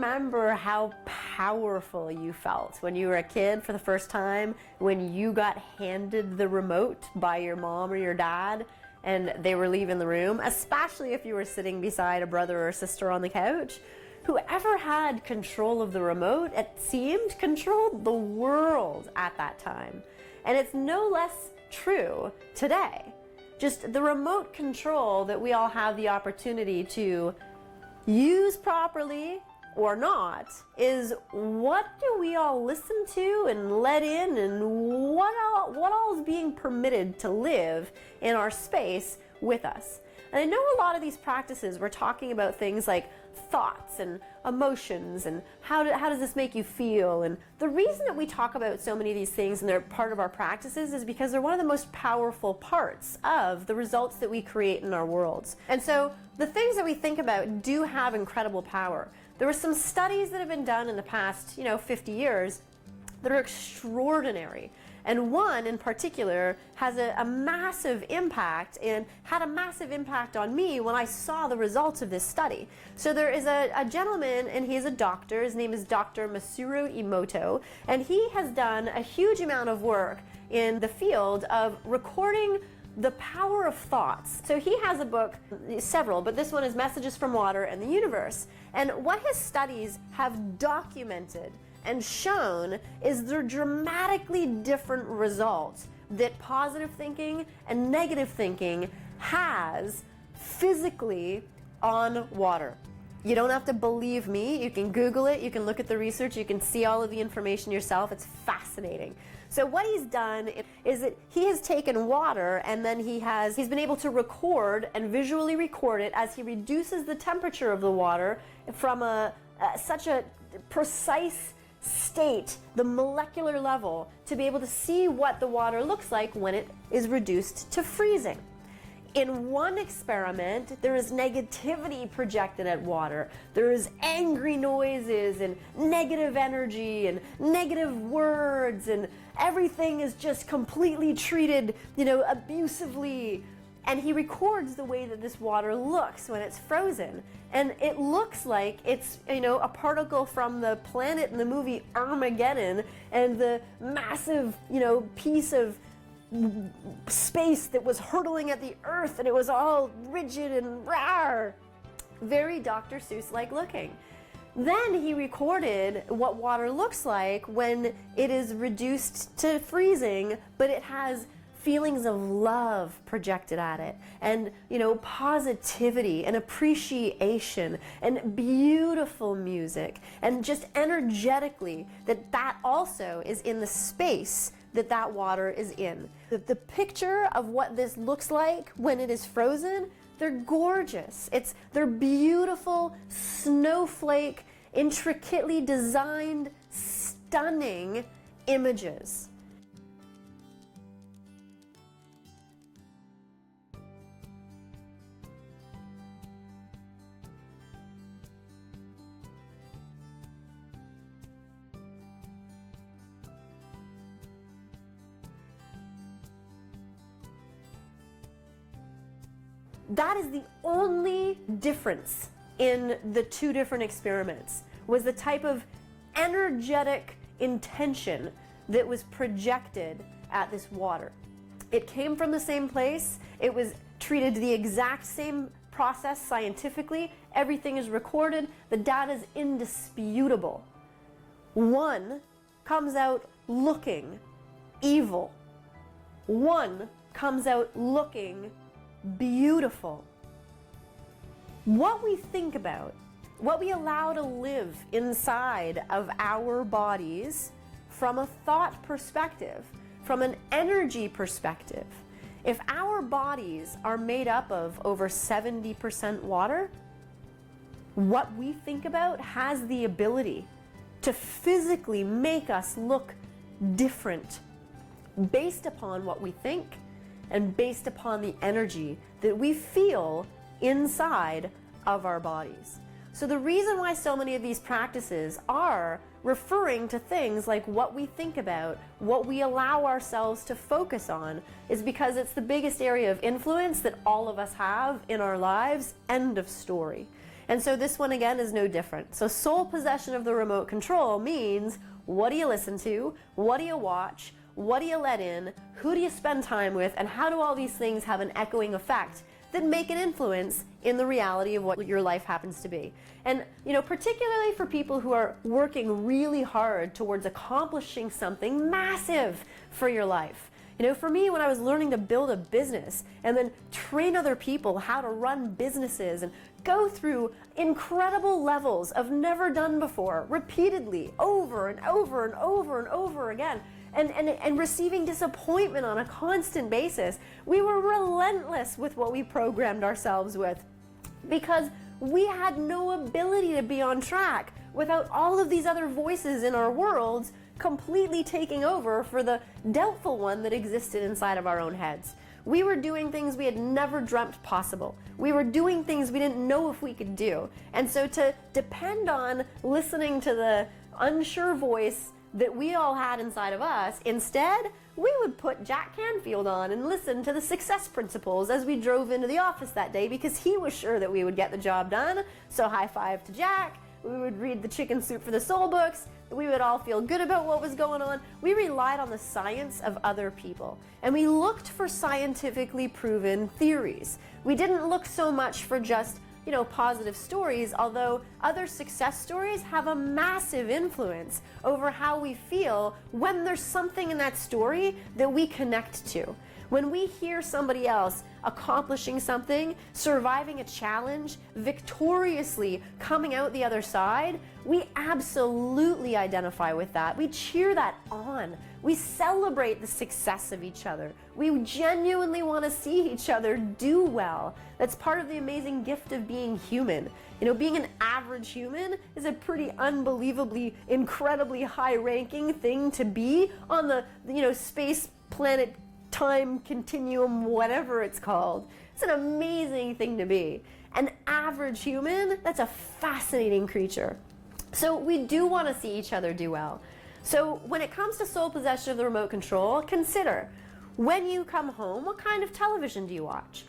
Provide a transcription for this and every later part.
remember how powerful you felt when you were a kid for the first time, when you got handed the remote by your mom or your dad and they were leaving the room, especially if you were sitting beside a brother or sister on the couch? Whoever had control of the remote, it seemed, controlled the world at that time. And it's no less true today. Just the remote control that we all have the opportunity to use properly or not is what do we all listen to and let in, and what all is being permitted to live in our space with us. And I know a lot of these practices, we're talking about things like thoughts and emotions and how does this make you feel. And the reason that we talk about so many of these things and they're part of our practices is because they're one of the most powerful parts of the results that we create in our worlds. And so the things that we think about do have incredible power. There were some studies that have been done in the past, 50 years that are extraordinary. And one in particular has a massive impact and had a massive impact on me when I saw the results of this study. So there is a gentleman, and he is a doctor. His name is Dr. Masaru Emoto, and he has done a huge amount of work in the field of recording the power of thoughts. So he has a book, several, but this one is Messages from Water and the Universe. And what his studies have documented and shown is the dramatically different results that positive thinking and negative thinking has physically on water. You don't have to believe me. You can Google it. You can look at the research. You can see all of the information yourself. It's fascinating. So what he's done is that he has taken water and then he's been able to record and visually record it as he reduces the temperature of the water from such a precise state, the molecular level, to be able to see what the water looks like when it is reduced to freezing. In one experiment, there is negativity projected at water. There is angry noises and negative energy and negative words, and everything is just completely treated, abusively. And he records the way that this water looks when it's frozen. And it looks like it's, a particle from the planet in the movie Armageddon, and the massive, piece of space that was hurtling at the earth, and it was all rigid and rawr. Very Dr. Seuss-like looking. Then he recorded what water looks like when it is reduced to freezing, but it has feelings of love projected at it, and positivity and appreciation and beautiful music, and just energetically that also is in the space that water is in. The picture of what this looks like when it is frozen, they're gorgeous. They're beautiful, snowflake, intricately designed, stunning images. That is the only difference in the two different experiments, was the type of energetic intention that was projected at this water. It came from the same place. It was treated the exact same process scientifically. Everything is recorded. The data is indisputable. One comes out looking evil. One comes out looking beautiful. What we think about, what we allow to live inside of our bodies from a thought perspective, from an energy perspective. If our bodies are made up of over 70% water, what we think about has the ability to physically make us look different based upon what we think and based upon the energy that we feel inside of our bodies. So the reason why so many of these practices are referring to things like what we think about, what we allow ourselves to focus on, is because it's the biggest area of influence that all of us have in our lives. End of story. And so this one again is no different. So sole possession of the remote control means, what do you listen to? What do you watch? What do you let in? Who do you spend time with? And how do all these things have an echoing effect that make an influence in the reality of what your life happens to be? And, particularly for people who are working really hard towards accomplishing something massive for your life. For me, when I was learning to build a business and then train other people how to run businesses and go through incredible levels of never done before, repeatedly, over and over and over and over again, and receiving disappointment on a constant basis, we were relentless with what we programmed ourselves with, because we had no ability to be on track without all of these other voices in our worlds completely taking over for the doubtful one that existed inside of our own heads. We were doing things we had never dreamt possible. We were doing things we didn't know if we could do. And so to depend on listening to the unsure voice that we all had inside of us, instead, we would put Jack Canfield on and listen to the success principles as we drove into the office that day, because he was sure that we would get the job done. So high five to Jack. We would read the Chicken Soup for the Soul books. We would all feel good about what was going on. We relied on the science of other people, and we looked for scientifically proven theories. We didn't look so much for just, positive stories, although other success stories have a massive influence over how we feel when there's something in that story that we connect to. When we hear somebody else accomplishing something, surviving a challenge, victoriously coming out the other side, we absolutely identify with that. We cheer that on. We celebrate the success of each other. We genuinely want to see each other do well. That's part of the amazing gift of being human. Being an average human is a pretty unbelievably, incredibly high-ranking thing to be on the, space, planet, time continuum, whatever it's called. It's an amazing thing to be. An average human, that's a fascinating creature. So we do want to see each other do well. So when it comes to sole possession of the remote control, consider, when you come home, what kind of television do you watch?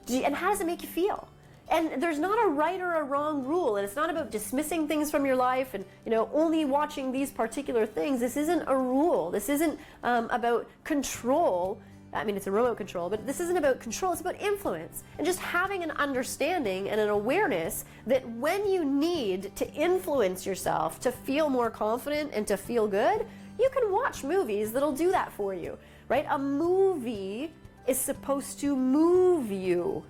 And how does it make you feel? And there's not a right or a wrong rule, and it's not about dismissing things from your life and only watching these particular things. This isn't a rule. This isn't about control. I mean, it's a remote control, but this isn't about control. It's about influence, and just having an understanding and an awareness that when you need to influence yourself to feel more confident and to feel good, you can watch movies that'll do that for you, right? A movie is supposed to move you.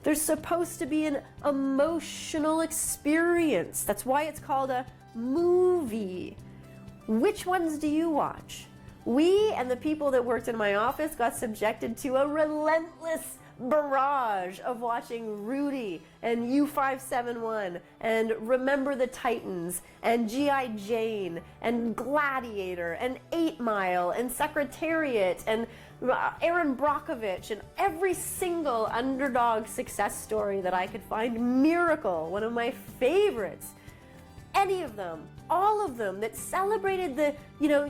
There's supposed to be an emotional experience. That's why it's called a movie. Which ones do you watch? We and the people that worked in my office got subjected to a relentless barrage of watching Rudy and U-571 and Remember the Titans and G.I. Jane and Gladiator and 8 Mile and Secretariat and Aaron Brockovich and every single underdog success story that I could find. Miracle, one of my favorites. Any of them, all of them that celebrated the,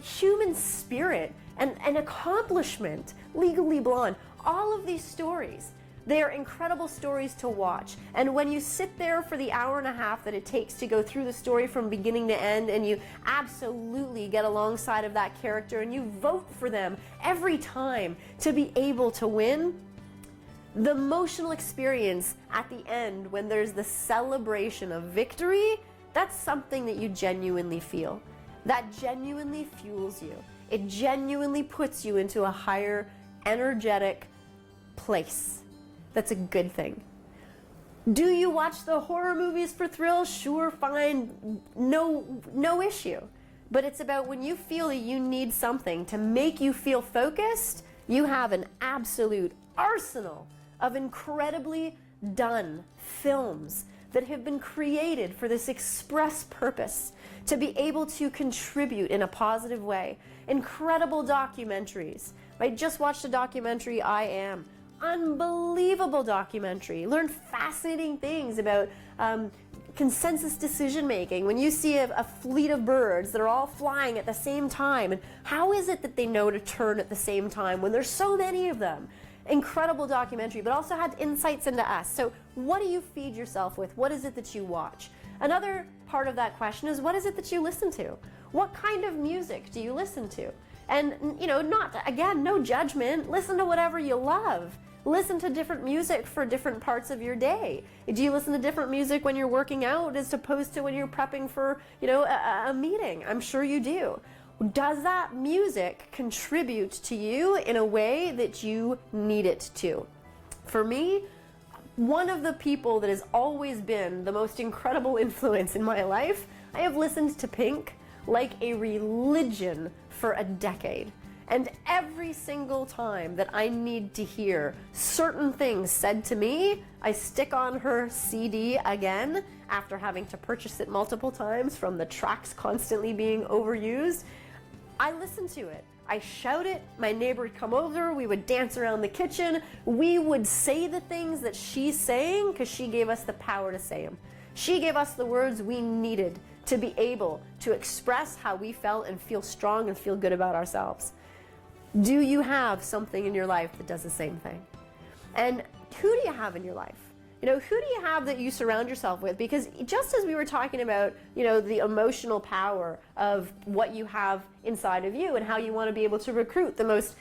human spirit and accomplishment. Legally Blonde, all of these stories, they are incredible stories to watch. And when you sit there for the hour and a half that it takes to go through the story from beginning to end, and you absolutely get alongside of that character and you vote for them every time to be able to win, the emotional experience at the end when there's the celebration of victory, that's something that you genuinely feel. That genuinely fuels you. It genuinely puts you into a higher energetic place. That's a good thing. Do you watch the horror movies for thrills? Sure, fine, no issue. But it's about when you feel that you need something to make you feel focused, you have an absolute arsenal of incredibly done films that have been created for this express purpose, to be able to contribute in a positive way. Incredible documentaries. I just watched a documentary, I Am. Unbelievable documentary. Learned fascinating things about consensus decision making. When you see a fleet of birds that are all flying at the same time, and how is it that they know to turn at the same time when there's so many of them? incredible documentary, but also had insights into us. So what do you feed yourself with? What is it that you watch? Another part of that question is, what is it that you listen to? What kind of music do you listen to? And, again, no judgment. Listen to whatever you love. Listen to different music for different parts of your day. Do you listen to different music when you're working out as opposed to when you're prepping for, a meeting? I'm sure you do. Does that music contribute to you in a way that you need it to? For me, one of the people that has always been the most incredible influence in my life, I have listened to Pink like a religion for a decade. And every single time that I need to hear certain things said to me, I stick on her CD again after having to purchase it multiple times from the tracks constantly being overused. I listen to it. I shout it. My neighbor would come over. We would dance around the kitchen. We would say the things that she's saying because she gave us the power to say them. She gave us the words we needed to be able to express how we felt and feel strong and feel good about ourselves. Do you have something in your life that does the same thing? And who do you have in your life? Who do you have that you surround yourself with? Because just as we were talking about, the emotional power of what you have inside of you and how you want to be able to recruit the most,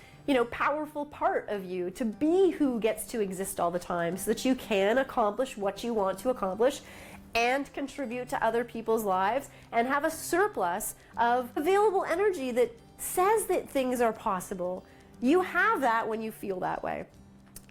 powerful part of you to be who gets to exist all the time so that you can accomplish what you want to accomplish and contribute to other people's lives and have a surplus of available energy that says that things are possible. You have that when you feel that way.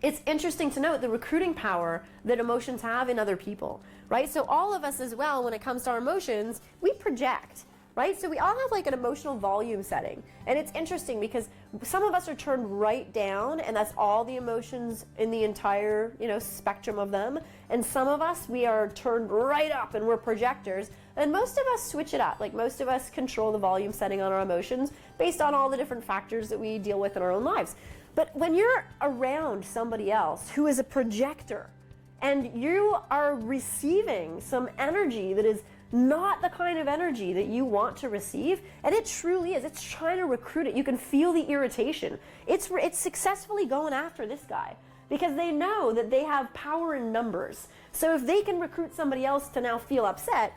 It's interesting to note the recruiting power that emotions have in other people, right? So all of us as well, when it comes to our emotions, we project, right? So we all have like an emotional volume setting. And it's interesting because some of us are turned right down and that's all the emotions in the entire, spectrum of them. And some of us, we are turned right up and we're projectors. And most of us switch it up. Like most of us control the volume setting on our emotions based on all the different factors that we deal with in our own lives. But when you're around somebody else who is a projector and you are receiving some energy that is not the kind of energy that you want to receive, and it truly is, it's trying to recruit it. You can feel the irritation. It's successfully going after this guy because they know that they have power in numbers. So if they can recruit somebody else to now feel upset,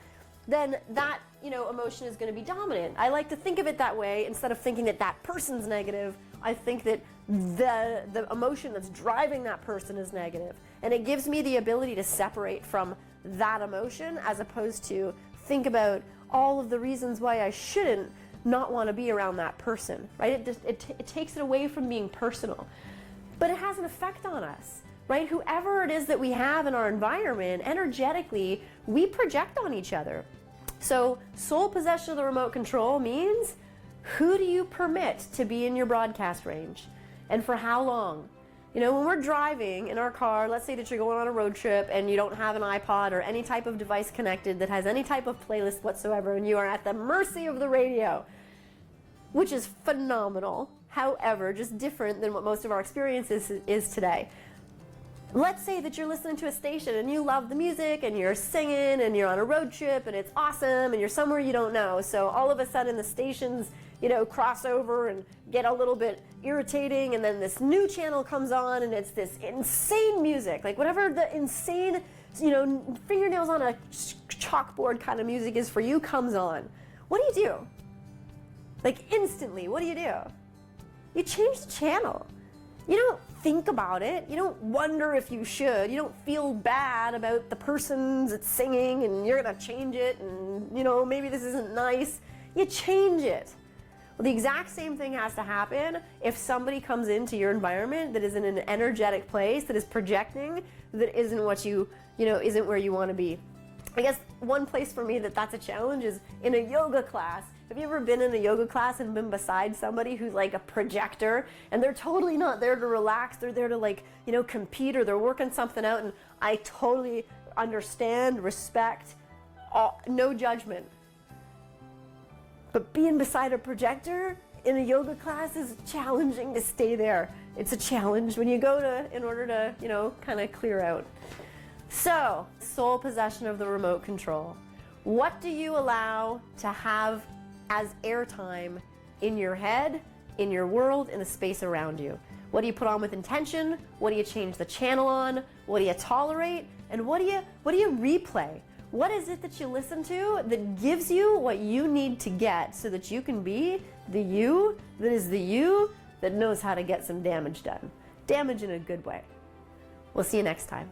then that emotion is going to be dominant. I like to think of it that way instead of thinking that that person's negative. I think that the emotion that's driving that person is negative. And it gives me the ability to separate from that emotion as opposed to think about all of the reasons why I shouldn't not want to be around that person, right? It takes it away from being personal. But it has an effect on us, right? Whoever it is that we have in our environment, energetically, we project on each other. So sole possession of the remote control means who do you permit to be in your broadcast range and for how long? When we're driving in our car, let's say that you're going on a road trip and you don't have an iPod or any type of device connected that has any type of playlist whatsoever and you are at the mercy of the radio, which is phenomenal. However, just different than what most of our experience is today. Let's say that you're listening to a station and you love the music and you're singing and you're on a road trip and it's awesome and you're somewhere you don't know. So all of a sudden the stations, cross over and get a little bit irritating and then this new channel comes on and it's this insane music, like whatever the insane, fingernails on a chalkboard kind of music is for you comes on. What do? Like instantly, what do? You change the channel. You don't think about it. You don't wonder if you should. You don't feel bad about the person that's singing and you're going to change it and, maybe this isn't nice. You change it. Well, the exact same thing has to happen if somebody comes into your environment that is in an energetic place, that is projecting, that isn't what isn't where you want to be. I guess one place for me that's a challenge is in a yoga class. Have you ever been in a yoga class and been beside somebody who's like a projector and they're totally not there to relax, they're there to compete or they're working something out, and I totally understand, respect, no judgment. But being beside a projector in a yoga class is challenging to stay there. It's a challenge when you go in order to, kind of clear out. So, sole possession of the remote control. What do you allow to have as airtime in your head in your world, in the space around you? What do you put on with intention? What do you change the channel on? What do you tolerate? And what do you replay? What is it that you listen to that gives you what you need to get so that you can be the you that is the you that knows how to get some damage done? Damage in a good way. We'll see you next time.